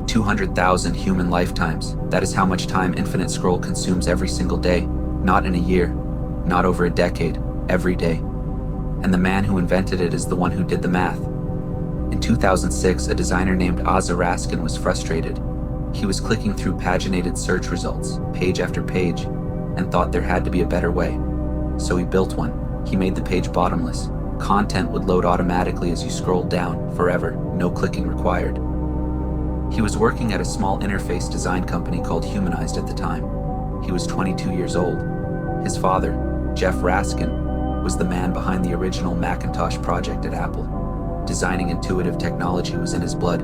200,000 human lifetimes. That is how much time Infinite Scroll consumes every single day. Not in a year, not over a decade, every day. And the man who invented it is the one who did the math. In 2006, a designer named Aza Raskin was frustrated. He was clicking through paginated search results, page after page, and thought there had to be a better way. So he built one. He made the page bottomless. Content would load automatically as you scrolled down, forever, no clicking required. He was working at a small interface design company called Humanized at the time. He was 22 years old. His father, Jeff Raskin, was the man behind the original Macintosh project at Apple. Designing intuitive technology was in his blood.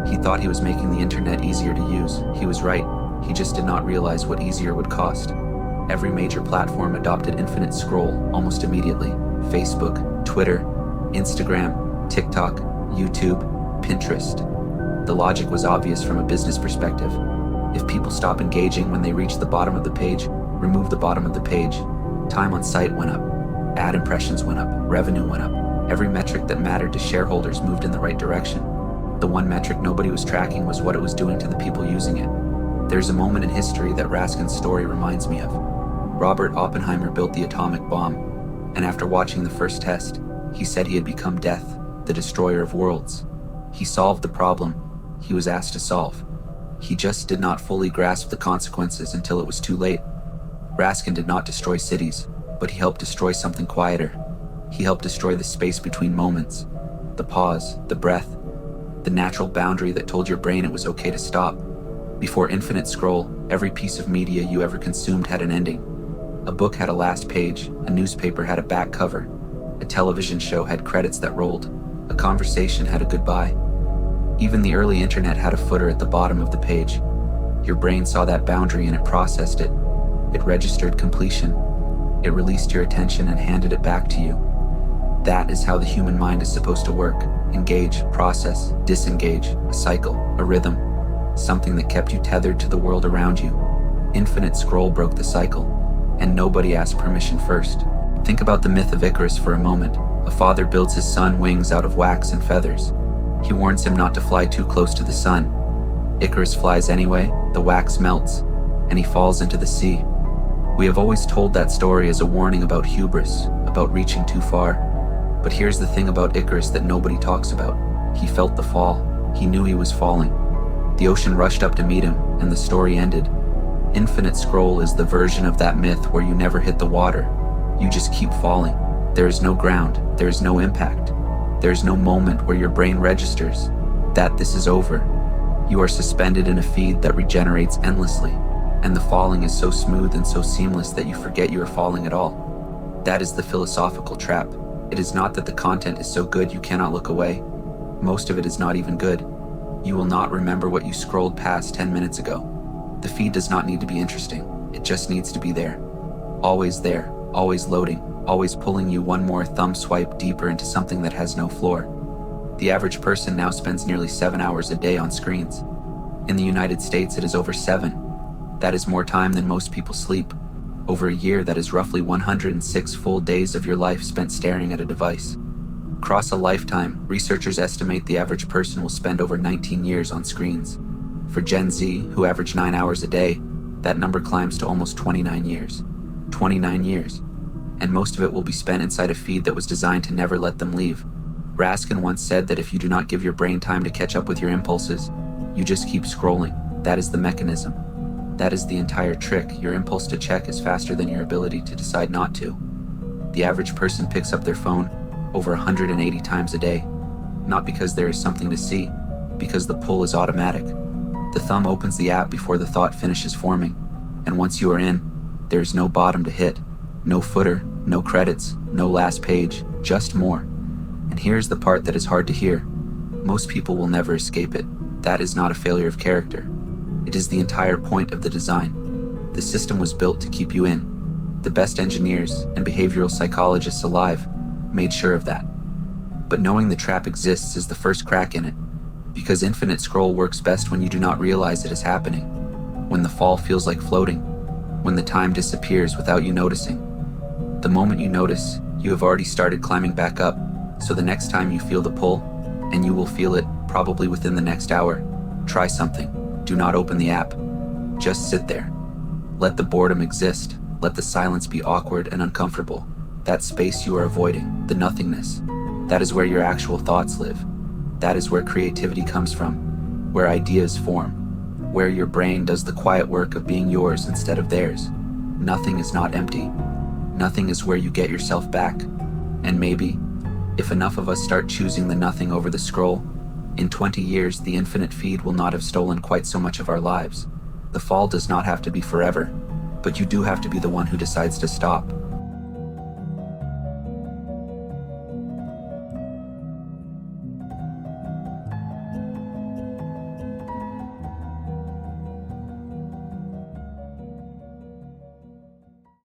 He thought he was making the internet easier to use. He was right. He just did not realize what easier would cost. Every major platform adopted Infinite Scroll almost immediately. Facebook, Twitter, Instagram, TikTok, YouTube, Pinterest. The logic was obvious from a business perspective. If people stop engaging when they reach the bottom of the page, remove the bottom of the page. Time on site went up. Ad impressions went up. Revenue went up. Every metric that mattered to shareholders moved in the right direction. The one metric nobody was tracking was what it was doing to the people using it. There's a moment in history that Raskin's story reminds me of. Robert Oppenheimer built the atomic bomb, and after watching the first test, he said he had become death, the destroyer of worlds. He solved the problem he was asked to solve. He just did not fully grasp the consequences until it was too late. Raskin did not destroy cities, but he helped destroy something quieter. He helped destroy the space between moments, the pause, the breath, the natural boundary that told your brain it was okay to stop. Before Infinite Scroll, every piece of media you ever consumed had an ending. A book had a last page, a newspaper had a back cover, a television show had credits that rolled, a conversation had a goodbye. Even the early internet had a footer at the bottom of the page. Your brain saw that boundary and it processed it. It registered completion. It released your attention and handed it back to you. That is how the human mind is supposed to work. Engage, process, disengage, a cycle, a rhythm, something that kept you tethered to the world around you. Infinite Scroll broke the cycle, and nobody asked permission first. Think about the myth of Icarus for a moment. A father builds his son wings out of wax and feathers. He warns him not to fly too close to the sun. Icarus flies anyway, the wax melts, and he falls into the sea. We have always told that story as a warning about hubris, about reaching too far. But here's the thing about Icarus that nobody talks about. He felt the fall. He knew he was falling. The ocean rushed up to meet him, and the story ended. Infinite Scroll is the version of that myth where you never hit the water. You just keep falling. There is no ground. There is no impact. There is no moment where your brain registers that this is over. You are suspended in a feed that regenerates endlessly, and the falling is so smooth and so seamless that you forget you are falling at all. That is the philosophical trap. It is not that the content is so good you cannot look away. Most of it is not even good. You will not remember what you scrolled past 10 minutes ago. The feed does not need to be interesting. It just needs to be there, always loading, always pulling you one more thumb swipe deeper into something that has no floor. The average person now spends nearly 7 hours a day on screens. In the United States, it is over 7. That is more time than most people sleep. Over a year, that is roughly 106 full days of your life spent staring at a device. Across a lifetime, researchers estimate the average person will spend over 19 years on screens. For Gen Z, who average 9 hours a day, that number climbs to almost 29 years. 29 years. And most of it will be spent inside a feed that was designed to never let them leave. Raskin once said that if you do not give your brain time to catch up with your impulses, you just keep scrolling. That is the mechanism. That is the entire trick. Your impulse to check is faster than your ability to decide not to. The average person picks up their phone over 180 times a day, not because there is something to see, because the pull is automatic. The thumb opens the app before the thought finishes forming, and once you are in, there is no bottom to hit, no footer, no credits, no last page, just more. And here's the part that is hard to hear. Most people will never escape it. That is not a failure of character. It is the entire point of the design. The system was built to keep you in. The best engineers and behavioral psychologists alive made sure of that. But knowing the trap exists is the first crack in it, because Infinite Scroll works best when you do not realize it is happening, when the fall feels like floating, when the time disappears without you noticing. The moment you notice, you have already started climbing back up, so the next time you feel the pull, and you will feel it probably within the next hour, Try something. Do not open the app. Just sit there. Let the boredom exist. Let the silence be awkward and uncomfortable. That space you are avoiding, the nothingness, that is where your actual thoughts live. That is where creativity comes from, where ideas form, where your brain does the quiet work of being yours instead of theirs. Nothing is not empty. Nothing is where you get yourself back. And maybe, if enough of us start choosing the nothing over the scroll, in 20 years the infinite feed will not have stolen quite so much of our lives. The fall does not have to be forever, but you do have to be the one who decides to stop.